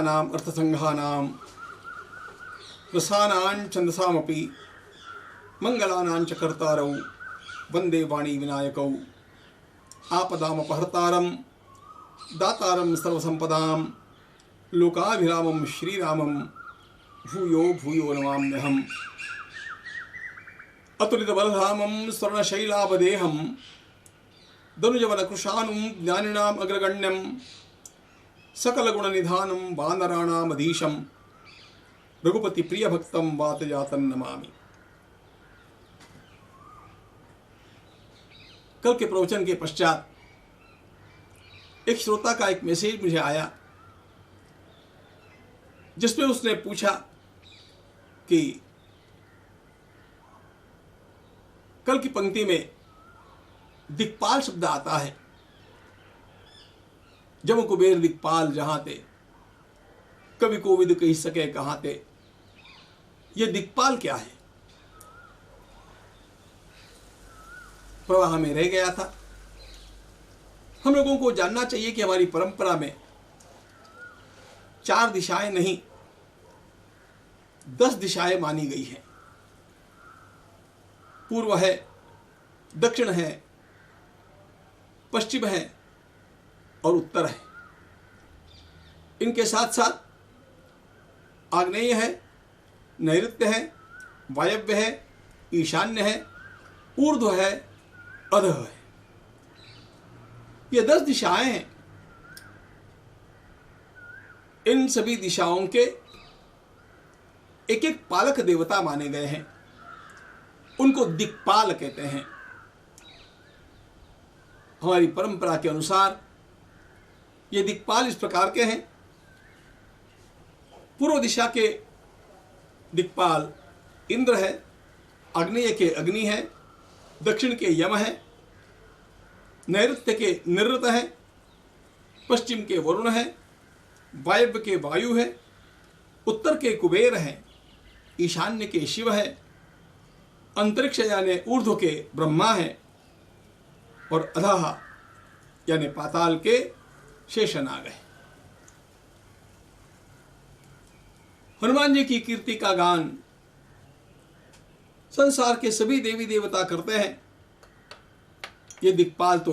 वेदानाम् अर्थसंघानां रसानां छन्दसामपि मंगलानां च कर्तारौ वंदे वाणी विनायकौ आपदामपहर्तारं दातारं सर्वसंपदां लोकाभिरामं श्रीरामं भूयो भूयो नमाम्यहम्। अतुलितबलधामं स्वर्णशैलाभदेहं धनुजवनकृशानुं ज्ञानिनाम् अग्रगण्यं सकलगुणनिधानं वानराणामधीशं रघुपतिप्रियभक्तं वातजातं नमामि। कल के प्रवचन के पश्चात एक श्रोता का एक मैसेज मुझे आया, जिसमें उसने पूछा कि कल की पंक्ति में दिक्पाल शब्द आता है, जम कुबेर दिक्पाल जहां ते कवि कोविद कही सके कहां ते। यह दिक्पाल क्या है? प्रवाह में रह गया था। हम लोगों को जानना चाहिए कि हमारी परंपरा में 4 दिशाएं नहीं 10 दिशाएं मानी गई हैं। पूर्व है, दक्षिण है, पश्चिम है और उत्तर है। इनके साथ साथ आग्नेय है, नैऋत्य है, वायव्य है, ईशान्य है, ऊर्ध्व है, अधः है। ये 10 दिशाएं हैं। इन सभी दिशाओं के एक एक पालक देवता माने गए हैं, उनको दिक्पाल कहते हैं। हमारी परंपरा के अनुसार ये दिक्पाल इस प्रकार के हैं। पूर्व दिशा के दिक्पाल इंद्र है, आग्नेय के अग्नि है, दक्षिण के यम है, नैऋत्य के निरृत है, पश्चिम के वरुण है, वायव्य के वायु है, उत्तर के कुबेर है, ईशान्य के शिव है, अंतरिक्ष यानी ऊर्ध्व के ब्रह्मा है और अधः यानी पाताल के शेषनाग है। हनुमान जी की कीर्ति का गान संसार के सभी देवी देवता करते हैं। ये दिक्पाल तो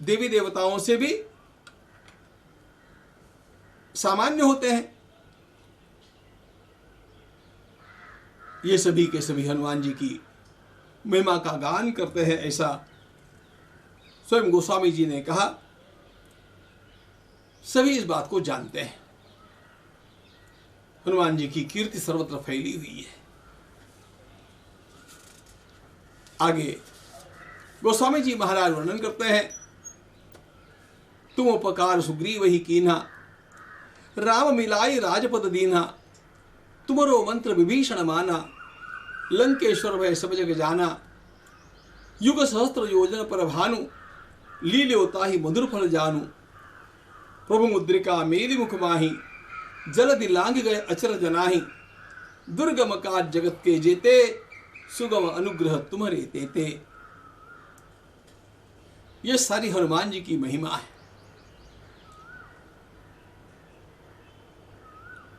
देवी देवताओं से भी सामान्य होते हैं। ये सभी के सभी हनुमान जी की महिमा का गान करते हैं, ऐसा स्वयं गोस्वामी जी ने कहा। सभी इस बात को जानते हैं। हनुमान जी की कीर्ति सर्वत्र फैली हुई है। आगे गोस्वामी जी महाराज वर्णन करते हैं, तुम उपकार सुग्रीव ही कीन्हा, राम मिलाई राजपद दीन्हा, तुमरो मंत्र विभीषण माना, लंकेश्वर भय सब जग जाना, युग सहस्त्र योजन पर भानु, लील्योता ही मधुर फल जानू, प्रभु मुद्रिका मेरी मुख माही, जलदि लांग गए अचर जनाही, दुर्गम काज जगत के जेते, सुगम अनुग्रह तुम्हारे तेते। यह सारी हनुमान जी की महिमा है।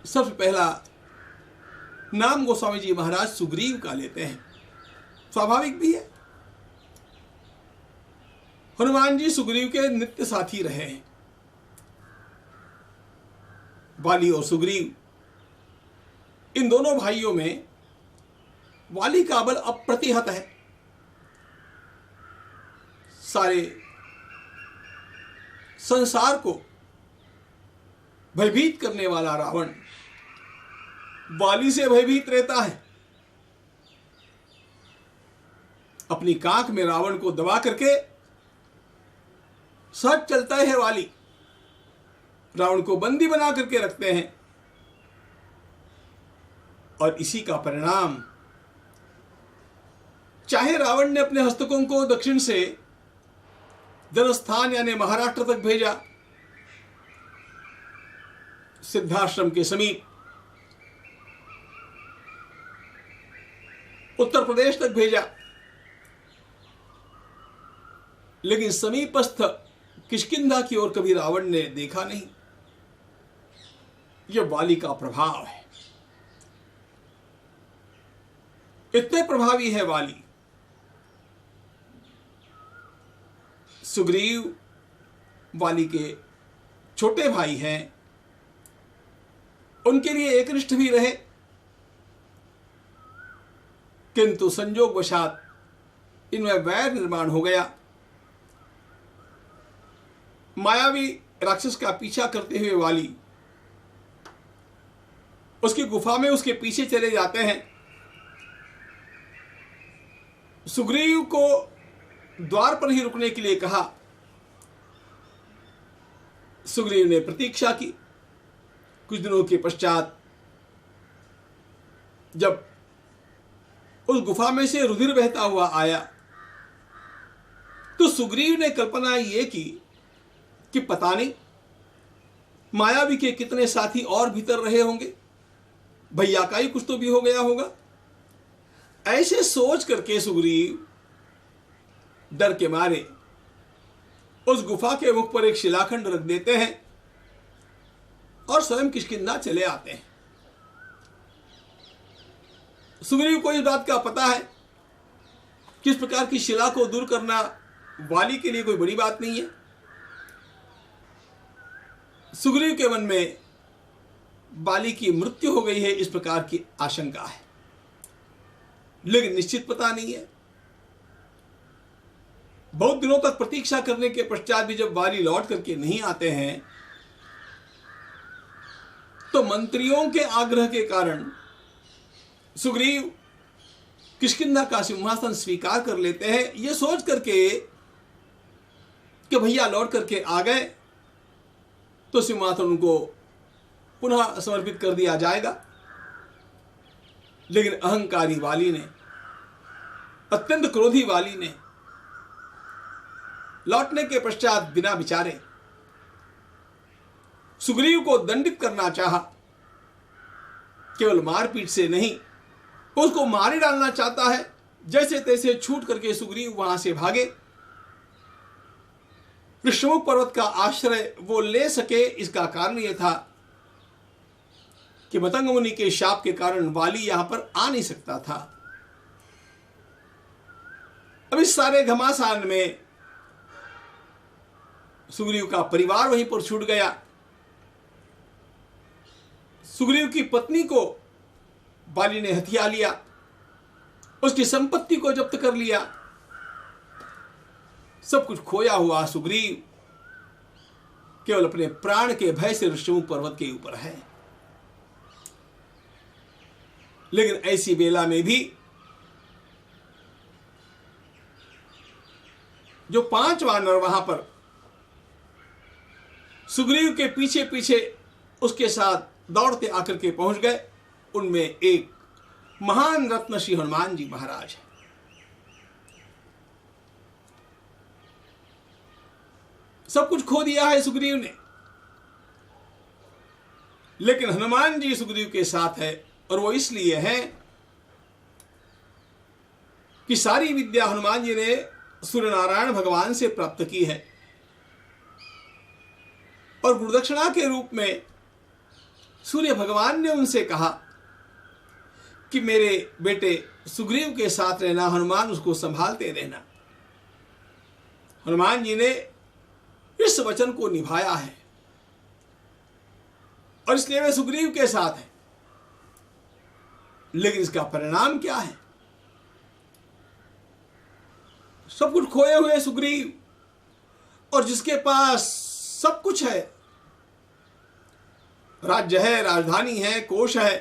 सबसे पहला नाम गोस्वामी जी महाराज सुग्रीव का लेते हैं। स्वाभाविक भी है। हनुमान जी सुग्रीव के नित्य साथी रहे हैं। वाली और सुग्रीव, इन दोनों भाइयों में वाली का बल अप्रतिहत है। सारे संसार को भयभीत करने वाला रावण वाली से भयभीत रहता है। अपनी कांख में रावण को दबा करके सच चलता है वाली, रावण को बंदी बना करके रखते हैं। और इसी का परिणाम, चाहे रावण ने अपने हस्तकों को दक्षिण से जनस्थान यानी महाराष्ट्र तक भेजा, सिद्धाश्रम के समीप, उत्तर प्रदेश तक भेजा, लेकिन समीपस्थ किष्किंधा की ओर कभी रावण ने देखा नहीं। ये वाली का प्रभाव है। इतने प्रभावी है वाली। सुग्रीव वाली के छोटे भाई हैं, उनके लिए एकनिष्ठ भी रहे, किंतु संयोगवशात इनमें वैर निर्माण हो गया। मायावी राक्षस का पीछा करते हुए वाली उसकी गुफा में उसके पीछे चले जाते हैं। सुग्रीव को द्वार पर ही रुकने के लिए कहा। सुग्रीव ने प्रतीक्षा की। कुछ दिनों के पश्चात जब उस गुफा में से रुधिर बहता हुआ आया तो सुग्रीव ने कल्पना ये की कि पता नहीं मायावी के कितने साथी और भीतर रहे होंगे, भैया का ही कुछ तो भी हो गया होगा। ऐसे सोच करके सुग्रीव डर के मारे उस गुफा के मुख पर एक शिलाखंड रख देते हैं और स्वयं किष्किंधा चले आते हैं। सुग्रीव को इस बात का पता है कि इस प्रकार की शिला को दूर करना वाली के लिए कोई बड़ी बात नहीं है। सुग्रीव के मन में वाली की मृत्यु हो गई है इस प्रकार की आशंका है, लेकिन निश्चित पता नहीं है। बहुत दिनों तक प्रतीक्षा करने के पश्चात भी जब वाली लौट करके नहीं आते हैं तो मंत्रियों के आग्रह के कारण सुग्रीव किष्किंधा का सिंहासन स्वीकार कर लेते हैं, ये सोच करके कि भैया लौट करके आ गए तो सिंहासन उनको पुनः समर्पित कर दिया जाएगा। लेकिन अहंकारी वाली ने, अत्यंत क्रोधी वाली ने लौटने के पश्चात बिना विचारे सुग्रीव को दंडित करना चाहा। केवल मारपीट से नहीं, उसको मार ही डालना चाहता है। जैसे तैसे छूट करके सुग्रीव वहां से भागे। ऋष्यमुख पर्वत का आश्रय वो ले सके, इसका कारण यह था कि मतंग मुनि के शाप के कारण वाली यहां पर आ नहीं सकता था। अब इस सारे घमासान में सुग्रीव का परिवार वहीं पर छूट गया। सुग्रीव की पत्नी को वाली ने हथिया लिया, उसकी संपत्ति को जब्त कर लिया। सब कुछ खोया हुआ सुग्रीव केवल अपने प्राण के भय से ऋष्यमुख पर्वत के ऊपर है। लेकिन ऐसी बेला में भी जो 5 वानर वहां पर सुग्रीव के पीछे पीछे उसके साथ दौड़ते आकर के पहुंच गए, उनमें एक महान रत्न श्री हनुमान जी महाराज है। सब कुछ खो दिया है सुग्रीव ने, लेकिन हनुमान जी सुग्रीव के साथ है। और वो इसलिए है कि सारी विद्या हनुमान जी ने सूर्य नारायण भगवान से प्राप्त की है और गुरुदक्षिणा के रूप में सूर्य भगवान ने उनसे कहा कि मेरे बेटे सुग्रीव के साथ रहना, हनुमान उसको संभालते रहना। हनुमान जी ने इस वचन को निभाया है और इसलिए वे सुग्रीव के साथ हैं। लेकिन इसका परिणाम क्या है? सब कुछ खोए हुए सुग्रीव और जिसके पास सब कुछ है, राज्य है, राजधानी है, कोष है,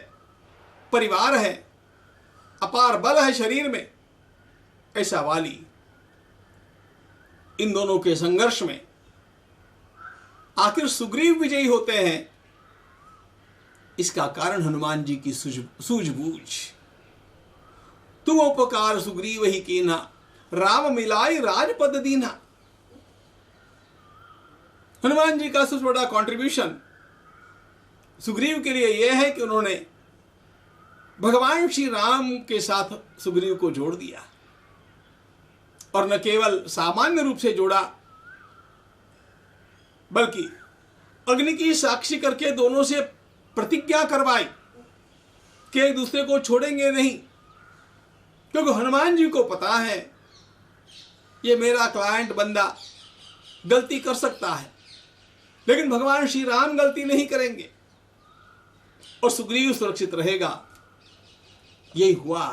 परिवार है, अपार बल है शरीर में, ऐसा वाली इन दोनों के संघर्ष में आखिर सुग्रीव विजयी होते हैं। इसका कारण हनुमान जी की सूझबूझ। तुम उपकार सुग्रीव ही कीन्हा, राम मिलाई राजपद दीन्हा। हनुमान जी का सबसे बड़ा कंट्रीब्यूशन सुग्रीव के लिए यह है कि उन्होंने भगवान श्री राम के साथ सुग्रीव को जोड़ दिया और न केवल सामान्य रूप से जोड़ा, बल्कि अग्नि की साक्षी करके दोनों से प्रतिज्ञा करवाई कि एक दूसरे को छोड़ेंगे नहीं, क्योंकि हनुमान जी को पता है ये मेरा क्लाइंट बंदा गलती कर सकता है, लेकिन भगवान श्री राम गलती नहीं करेंगे और सुग्रीव सुरक्षित रहेगा। यही हुआ।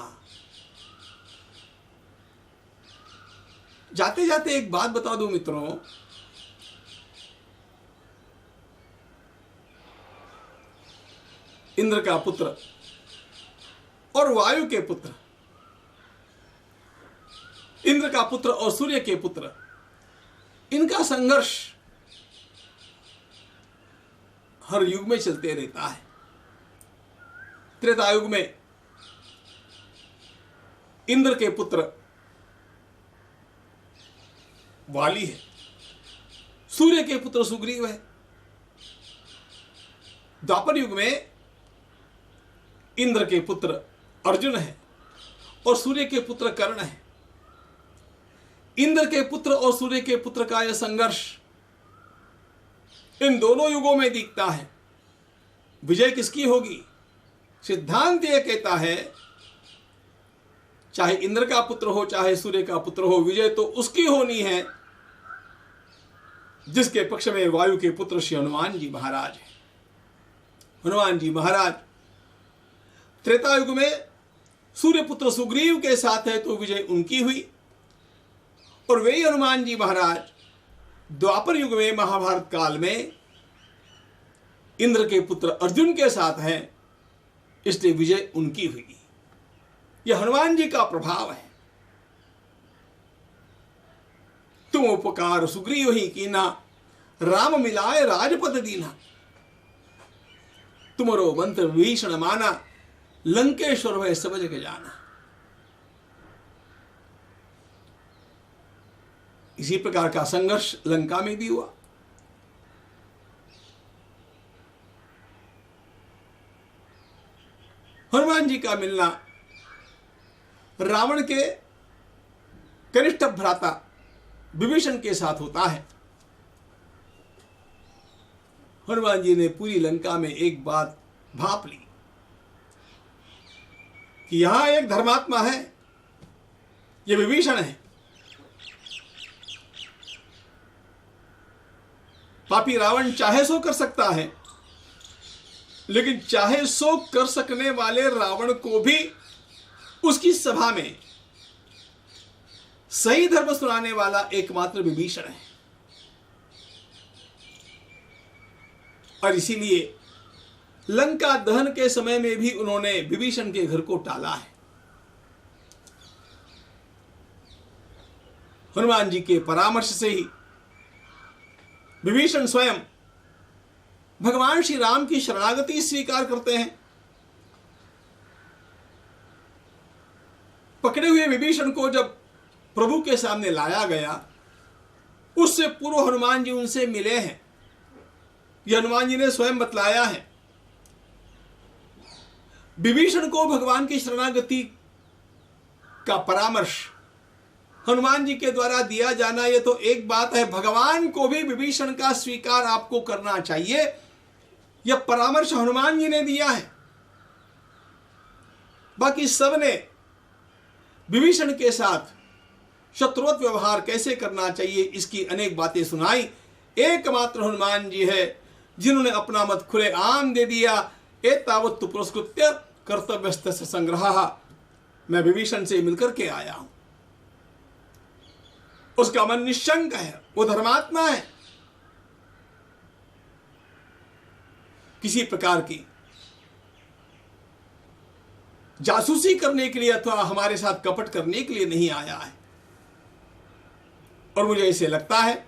जाते जाते एक बात बता दूं मित्रों, इंद्र का पुत्र और वायु के पुत्र, इंद्र का पुत्र और सूर्य के पुत्र, इनका संघर्ष हर युग में चलते रहता है। त्रेता युग में इंद्र के पुत्र वाली है, सूर्य के पुत्र सुग्रीव है। द्वापर युग में इंद्र के पुत्र अर्जुन है और सूर्य के पुत्र कर्ण है। इंद्र के पुत्र और सूर्य के पुत्र का यह संघर्ष इन दोनों युगों में दिखता है। विजय किसकी होगी? सिद्धांत यह कहता है चाहे इंद्र का पुत्र हो चाहे सूर्य का पुत्र हो, विजय तो उसकी होनी है जिसके पक्ष में वायु के पुत्र श्री हनुमान जी महाराज हैं। हनुमान जी महाराज त्रेता युग में सूर्य पुत्र सुग्रीव के साथ है तो विजय उनकी हुई, और वही हनुमान जी महाराज द्वापर युग में महाभारत काल में इंद्र के पुत्र अर्जुन के साथ है, इसलिए विजय उनकी हुई। यह हनुमान जी का प्रभाव है। तुम उपकार सुग्रीव ही कीना, राम मिलाए राजपद दीना। तुमरो मंत्र विभीषण माना, लंकेश्वर भय सब जग जाना। इसी प्रकार का संघर्ष लंका में भी हुआ। हनुमान जी का मिलना रावण के कनिष्ठ भ्राता विभीषण के साथ होता है। हनुमान जी ने पूरी लंका में एक बात भाप ली कि यहां एक धर्मात्मा है, यह विभीषण है। पापी रावण चाहे सो कर सकता है, लेकिन चाहे सो कर सकने वाले रावण को भी उसकी सभा में सही धर्म सुनाने वाला एकमात्र विभीषण है। और इसीलिए लंका दहन के समय में भी उन्होंने विभीषण के घर को टाला है। हनुमान जी के परामर्श से ही विभीषण स्वयं भगवान श्री राम की शरणागति स्वीकार करते हैं। पकड़े हुए विभीषण को जब प्रभु के सामने लाया गया, उससे पूर्व हनुमान जी उनसे मिले हैं। यह हनुमान जी ने स्वयं बतलाया है। विभीषण को भगवान की शरणागति का परामर्श हनुमान जी के द्वारा दिया जाना, यह तो एक बात है। भगवान को भी विभीषण का स्वीकार आपको करना चाहिए, यह परामर्श हनुमान जी ने दिया है। बाकी सबने विभीषण के साथ शत्रुवत व्यवहार कैसे करना चाहिए इसकी अनेक बातें सुनाई। एकमात्र हनुमान जी है जिन्होंने अपना मत खुले आम दे दिया। एतावत् पुरस्कृत्य कर्तव्यस्तस्य संग्रहः, मैं विभीषण से मिलकर के आया हूं। उसका मन निश्चंक है, वो धर्मात्मा है। किसी प्रकार की जासूसी करने के लिए अथवा हमारे साथ कपट करने के लिए नहीं आया है। और मुझे ऐसे लगता है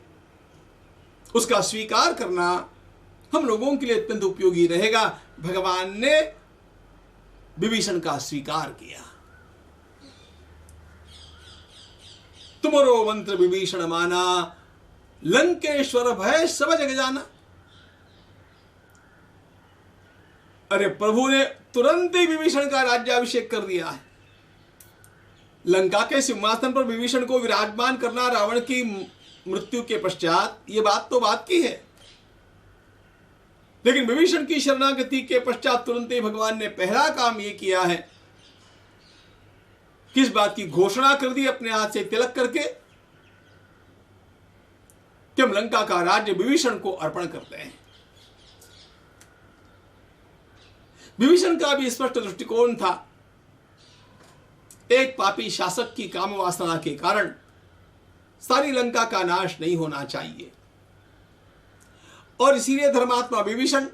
उसका स्वीकार करना हम लोगों के लिए अत्यंत उपयोगी रहेगा। भगवान ने विभीषण का स्वीकार किया। तुमरो मंत्र विभीषण माना, लंकेश्वर भय सब जग जाना। अरे प्रभु ने तुरंत ही विभीषण का राज्याभिषेक कर दिया है। लंका के सिंहासन पर विभीषण को विराजमान करना रावण की मृत्यु के पश्चात, ये बात तो बात की है। लेकिन विभीषण की शरणागति के पश्चात तुरंत ही भगवान ने पहला काम यह किया है, किस बात की घोषणा कर दी अपने हाथ से तिलक करके, कि हम लंका का राज्य विभीषण को अर्पण करते हैं। विभीषण का भी स्पष्ट दृष्टिकोण था, एक पापी शासक की काम वासना के कारण सारी लंका का नाश नहीं होना चाहिए, और इसीलिए धर्मात्मा विभीषण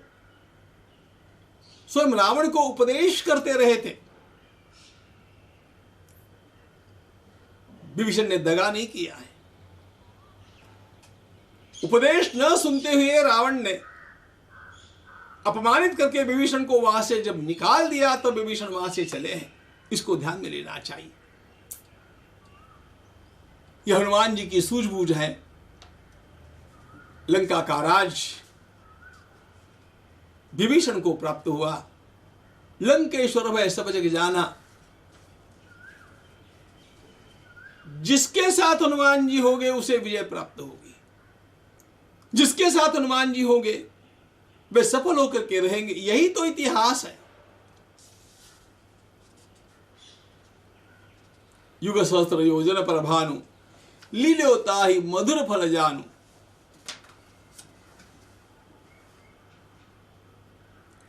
स्वयं रावण को उपदेश करते रहे थे। विभीषण ने दगा नहीं किया है। उपदेश न सुनते हुए रावण ने अपमानित करके विभीषण को वहां से जब निकाल दिया तो विभीषण वहां से चले हैं, इसको ध्यान में लेना चाहिए। यह हनुमान जी की सूझबूझ है। लंका का राज विभीषण को प्राप्त हुआ। लंकेश्वर भय सब जग जाना, जिसके साथ हनुमान जी होंगे उसे विजय प्राप्त होगी, जिसके साथ हनुमान जी होंगे वे सफल होकर के रहेंगे। यही तो इतिहास है। युग सहस्त्र योजन पर भानु, लील्योता ही मधुर फल जानू।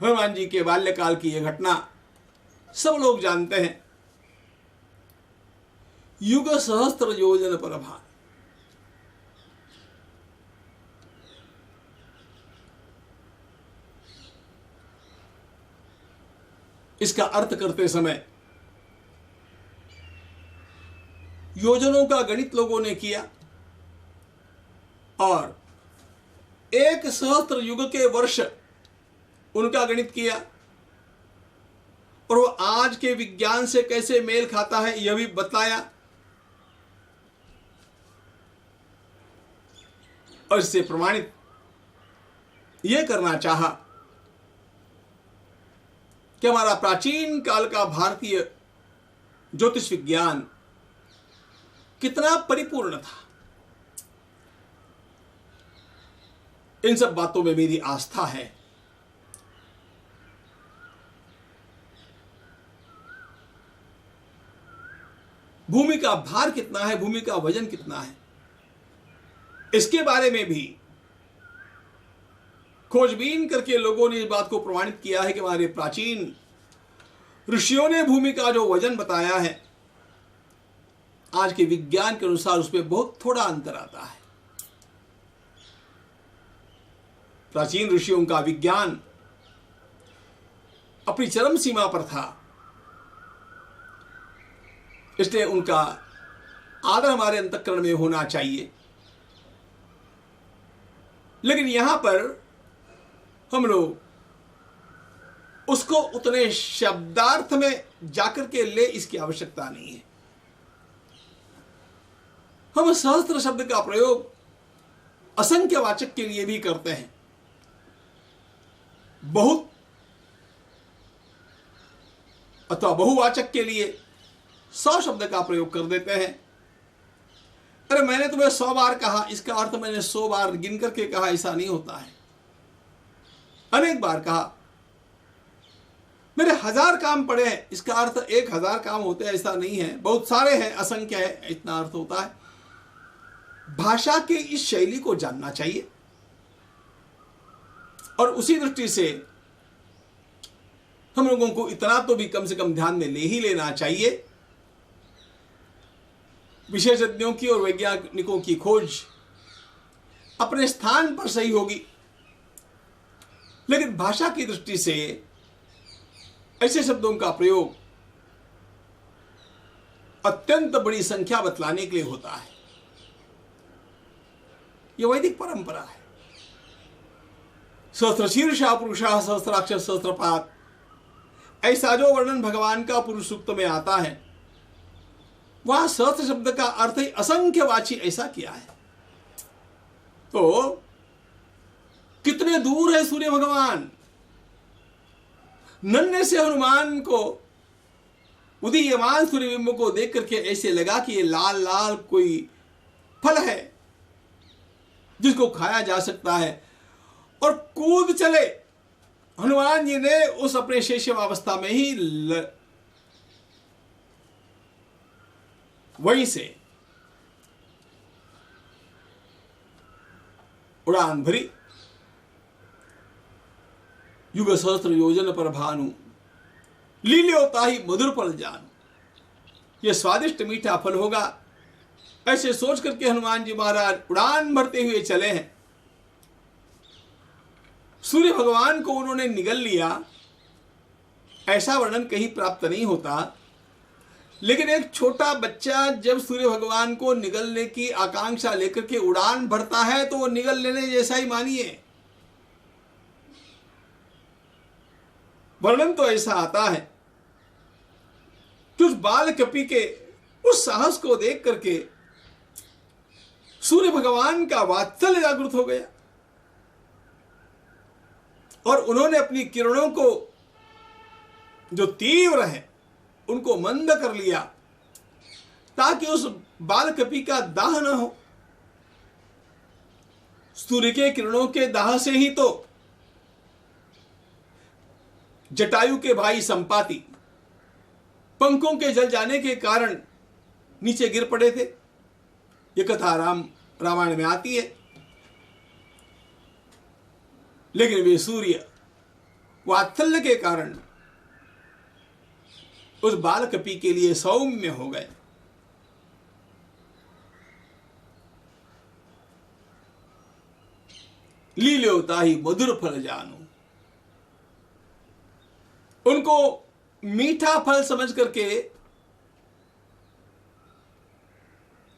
हनुमान जी के बाल्यकाल की यह घटना सब लोग जानते हैं। युग सहस्त्र योजन पर भानु, इसका अर्थ करते समय योजनों का गणित लोगों ने किया और एक सहस्त्र युग के वर्ष उनका गणित किया, और वो आज के विज्ञान से कैसे मेल खाता है यह भी बताया। और इससे प्रमाणित यह करना चाहा कि हमारा प्राचीन काल का भारतीय ज्योतिष विज्ञान कितना परिपूर्ण था। इन सब बातों में मेरी आस्था है। भूमि का भार कितना है, भूमि का वजन कितना है, इसके बारे में भी खोजबीन करके लोगों ने इस बात को प्रमाणित किया है कि हमारे प्राचीन ऋषियों ने भूमि का जो वजन बताया है, आज के विज्ञान के अनुसार उसमें बहुत थोड़ा अंतर आता है। प्राचीन ऋषियों का विज्ञान अपनी चरम सीमा पर था, इसलिए उनका आदर हमारे अंतःकरण में होना चाहिए। लेकिन यहां पर हम लोग उसको उतने शब्दार्थ में जाकर के ले इसकी आवश्यकता नहीं है। हम सहस्त्र शब्द का प्रयोग असंख्य वाचक के लिए भी करते हैं, बहुत अथवा बहुवाचक के लिए 100 शब्द का प्रयोग कर देते हैं। अरे मैंने तुम्हें 100 बार कहा, इसका अर्थ मैंने 100 बार गिन करके कहा, ऐसा नहीं होता है। अनेक बार कहा मेरे 1000 काम पड़े हैं, इसका अर्थ 1000 काम होते हैं ऐसा नहीं है, बहुत सारे हैं, असंख्य है, इतना अर्थ होता है। भाषा के इस शैली को जानना चाहिए और उसी दृष्टि से हम लोगों को इतना तो भी कम से कम ध्यान में ले ही लेना चाहिए। विशेषज्ञों की और वैज्ञानिकों की खोज अपने स्थान पर सही होगी, लेकिन भाषा की दृष्टि से ऐसे शब्दों का प्रयोग अत्यंत बड़ी संख्या बतलाने के लिए होता है। यह वैदिक परंपरा है। सहस्रशीर्षा पुरुषा सहस्राक्षर सहस्त्रपात, ऐसा जो वर्णन भगवान का पुरुष सूक्त में आता है, वहां सहस्त्र शब्द का अर्थ ही असंख्यवाची ऐसा किया है। तो कितने दूर है सूर्य भगवान। नन्हे से हनुमान को उदीयमान सूर्यबिंब को देख करके ऐसे लगा कि ये लाल लाल कोई फल है जिसको खाया जा सकता है, और कूद चले हनुमान जी ने उस अपने शैशवावस्था में ही वहीं से उड़ान भरी। युग सहस्त्र योजन पर भानु, लील्योता ही मधुर फल जानू। यह स्वादिष्ट मीठा फल होगा, ऐसे सोच करके हनुमान जी महाराज उड़ान भरते हुए चले हैं। सूर्य भगवान को उन्होंने निगल लिया, ऐसा वर्णन कहीं प्राप्त नहीं होता। लेकिन एक छोटा बच्चा जब सूर्य भगवान को निगलने की आकांक्षा लेकर के उड़ान भरता है तो वो निगल लेने जैसा ही मानिए। वर्णन तो ऐसा आता है कि उस बाल कपि के उस साहस को देख करके सूर्य भगवान का वात्सल्य जागृत हो गया और उन्होंने अपनी किरणों को जो तीव्र है उनको मंद कर लिया ताकि उस बाल कपि का दाह न हो। सूर्य के किरणों के दाह से ही तो जटायु के भाई संपाति पंखों के जल जाने के कारण नीचे गिर पड़े थे। यह कथा रामायण में आती है। लेकिन वे सूर्य वात्सल्य के कारण उस बाल कपि के लिए सौम्य हो गए। लील्योता ही मधुर फल जानू, उनको मीठा फल समझ करके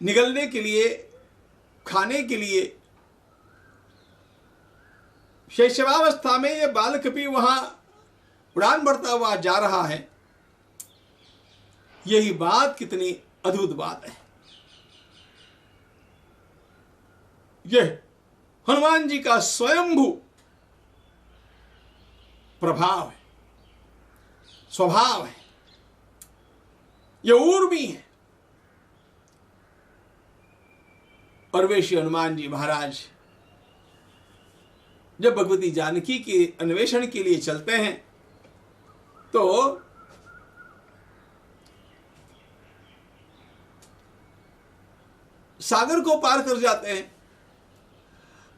निगलने के लिए, खाने के लिए शैशवावस्था में यह बाल कपि वहां उड़ान भरता हुआ जा रहा है। यही बात कितनी अद्भुत बात है। यह हनुमान जी का स्वयंभू प्रभाव है, स्वभाव है, यह ऊर्मी है। और वे श्री हनुमान जी महाराज जब भगवती जानकी के अन्वेषण के लिए चलते हैं तो सागर को पार कर जाते हैं।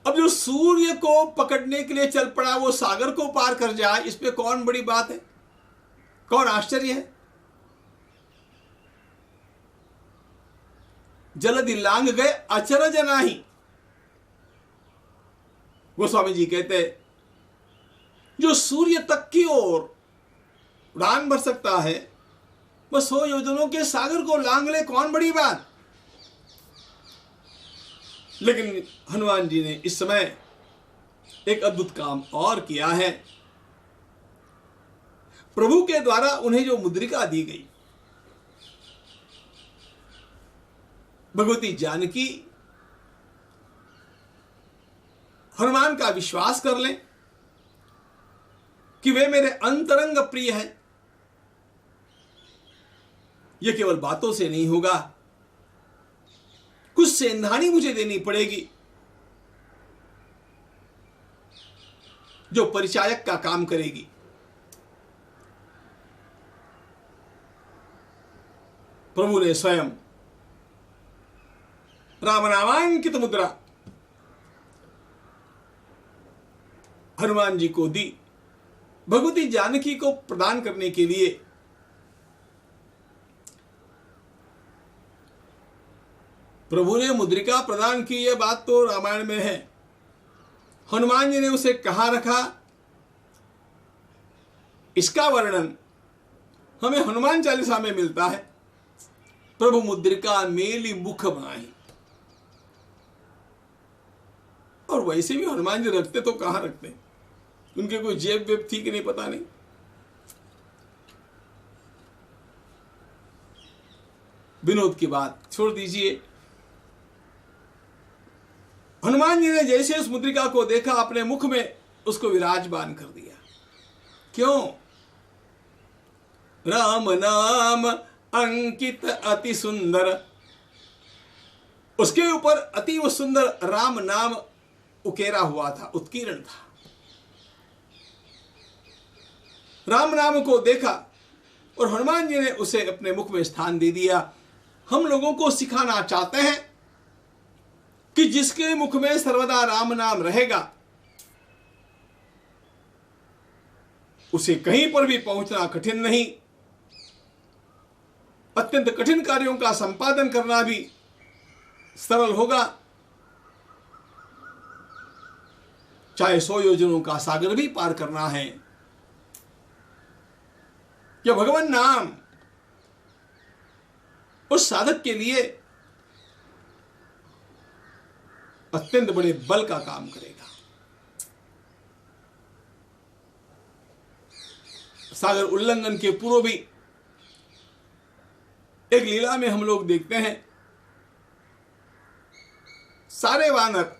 अब जो सूर्य को पकड़ने के लिए चल पड़ा वो सागर को पार कर जाए, इस पे कौन बड़ी बात है, कौन आश्चर्य है। जलधि लांग गए अचरज नाही, गोस्वामी जी कहते जो सूर्य तक की ओर उड़ान भर सकता है वह 100 योजनों के सागर को लांग ले, कौन बड़ी बात। लेकिन हनुमान जी ने इस समय एक अद्भुत काम और किया है। प्रभु के द्वारा उन्हें जो मुद्रिका दी गई, भगवती जानकी हनुमान का विश्वास कर लें कि वे मेरे अंतरंग प्रिय हैं। यह केवल बातों से नहीं होगा, कुछ सेंधानी मुझे देनी पड़ेगी जो परिचायक का काम करेगी। प्रभु ने स्वयं राम नामांकित मुद्रा हनुमान जी को दी, भगवती जानकी को प्रदान करने के लिए। प्रभु ने मुद्रिका प्रदान की, यह बात तो रामायण में है। हनुमान जी ने उसे कहाँ रखा, इसका वर्णन हमें हनुमान चालीसा में मिलता है। प्रभु मुद्रिका मेली मुख माही। और वैसे भी हनुमान जी रखते तो कहाँ रखते, उनके कोई जेब वेब थी कि नहीं पता नहीं। विनोद की बात छोड़ दीजिए। हनुमान जी ने जैसे उस मुद्रिका को देखा अपने मुख में उसको विराजमान कर दिया। क्यों? राम नाम अंकित अति सुंदर, उसके ऊपर अति वो सुंदर राम नाम उकेरा हुआ था, उत्कीर्ण था। राम नाम को देखा और हनुमान जी ने उसे अपने मुख में स्थान दे दिया। हम लोगों को सिखाना चाहते हैं कि जिसके मुख में सर्वदा राम नाम रहेगा उसे कहीं पर भी पहुंचना कठिन नहीं, अत्यंत कठिन कार्यों का संपादन करना भी सरल होगा। चाहे 100 योजनों का सागर भी पार करना है, यह भगवान नाम उस साधक के लिए अत्यंत बड़े बल का काम करेगा। सागर उल्लंघन के पूर्व भी एक लीला में हम लोग देखते हैं, सारे वानर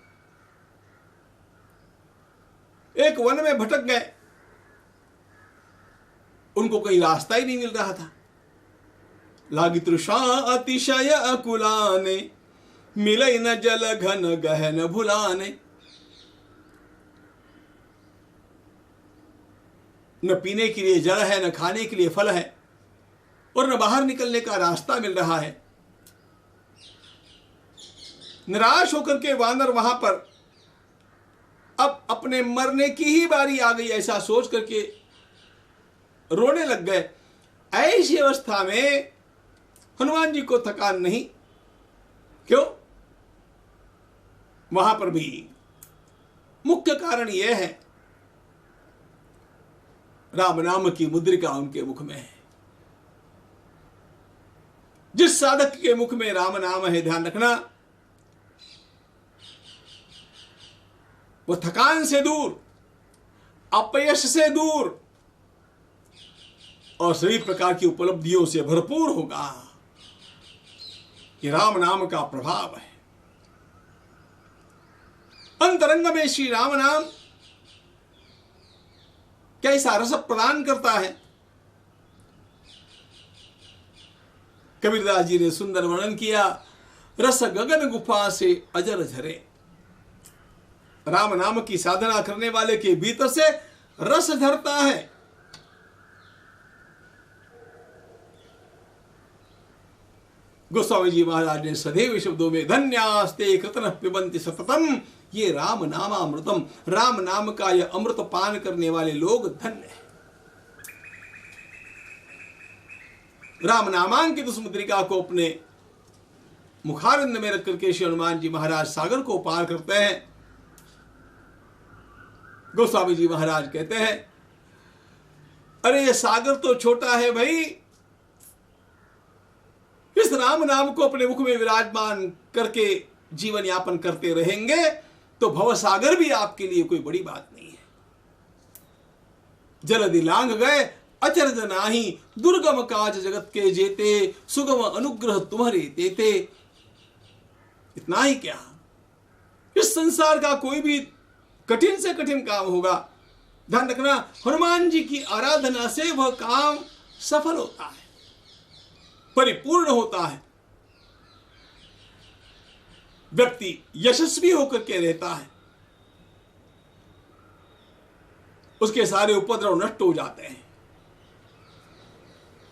एक वन में भटक गए, उनको कोई रास्ता ही नहीं मिल रहा था। लागी तृषा अतिशय अकुलाने, मिलई न जल घन गहन भुलाने। न पीने के लिए जल है, न खाने के लिए फल है, और न बाहर निकलने का रास्ता मिल रहा है। निराश होकर के वानर वहां पर अब अपने मरने की ही बारी आ गई ऐसा सोच करके रोने लग गए। ऐसी अवस्था में हनुमान जी को थकान नहीं। क्यों? वहां पर भी मुख्य कारण यह है, राम नाम की मुद्रिका उनके मुख में है। जिस साधक के मुख में राम नाम है, ध्यान रखना, वो थकान से दूर, अपयश से दूर और सभी प्रकार की उपलब्धियों से भरपूर होगा। ये राम नाम का प्रभाव है। अंतरंग में श्री राम नाम कैसा रस प्रदान करता है। कबीरदास जी ने सुंदर वर्णन किया, रस गगन गुफा से अजर झरे। राम नाम की साधना करने वाले के भीतर से रस झरता है। गोस्वामी जी महाराज ने सदैव शब्दों में धन्यास्ते कृतन पिबंति सततम, ये राम नामामृतम, राम नाम का यह अमृत पान करने वाले लोग धन्य है। राम नामांकित उस मुद्रिका को अपने मुखारविंद में रख करके श्री हनुमान जी महाराज सागर को पार करते हैं। गोस्वामी जी महाराज कहते हैं, अरे ये सागर तो छोटा है भाई, इस राम नाम को अपने मुख में विराजमान करके जीवन यापन करते रहेंगे तो भव सागर भी आपके लिए कोई बड़ी बात नहीं है। जलधि लांघ गए अचरज नाही, दुर्गम काज जगत के जेते, सुगम अनुग्रह तुम्हारे तेते। इतना ही क्या, इस संसार का कोई भी कठिन से कठिन काम होगा, ध्यान रखना हनुमान जी की आराधना से वह काम सफल होता है, परिपूर्ण होता है, व्यक्ति यशस्वी होकर के रहता है, उसके सारे उपद्रव नष्ट हो जाते हैं।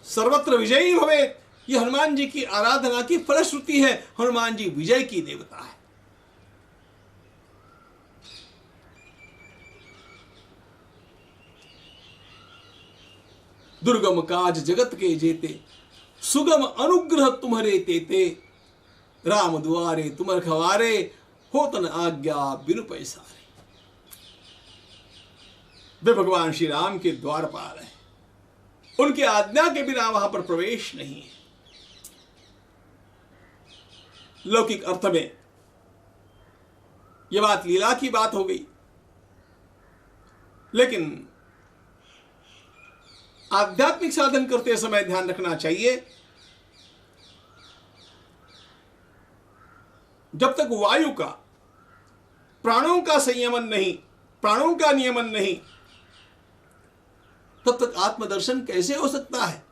सर्वत्र विजयी भवे, यह हनुमान जी की आराधना की फलश्रुति है। हनुमान जी विजय की देवता है। दुर्गम काज जगत के जेते, सुगम अनुग्रह तुम्हारे तेते, राम दुआरे तुम रखवारे, होतन आज्ञा बिनु पैसारे। वे भगवान श्री राम के द्वारपाल हैं, उनकी आज्ञा के बिना वहां पर प्रवेश नहीं है। लौकिक अर्थ में यह बात लीला की बात हो गई, लेकिन आध्यात्मिक साधन करते समय ध्यान रखना चाहिए, जब तक वायु का, प्राणों का संयमन नहीं, प्राणों का नियमन नहीं, तब तक आत्मदर्शन कैसे हो सकता है।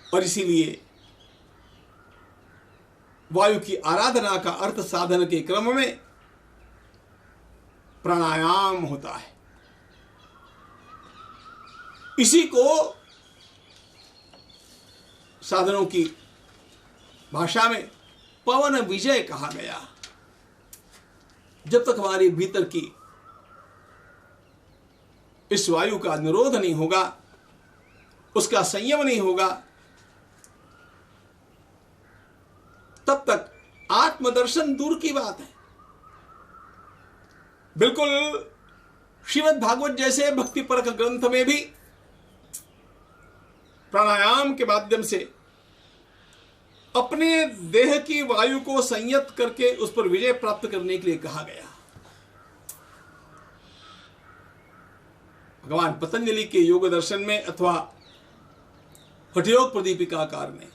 और इसीलिए वायु की आराधना का अर्थ साधन के क्रम में प्राणायाम होता है। इसी को साधनों की भाषा में पवन विजय कहा गया। जब तक हमारे भीतर की इस वायु का निरोध नहीं होगा, उसका संयम नहीं होगा, तब तक आत्मदर्शन दूर की बात है। बिल्कुल श्रीमद् भागवत जैसे भक्तिपरक ग्रंथ में भी प्राणायाम के माध्यम से अपने देह की वायु को संयत करके उस पर विजय प्राप्त करने के लिए कहा गया। भगवान पतंजलि के योग दर्शन में अथवा हठयोग प्रदीपिकाकार में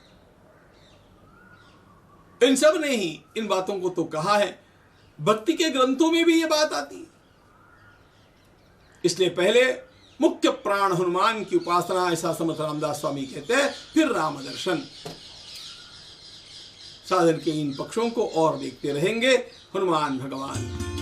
इन सब ने ही इन बातों को तो कहा है। भक्ति के ग्रंथों में भी ये बात आती है। इसलिए पहले मुख्य प्राण हनुमान की उपासना, ऐसा समर्थ रामदास स्वामी कहते हैं, फिर राम दर्शन। साधन के इन पक्षों को और देखते रहेंगे। हनुमान भगवान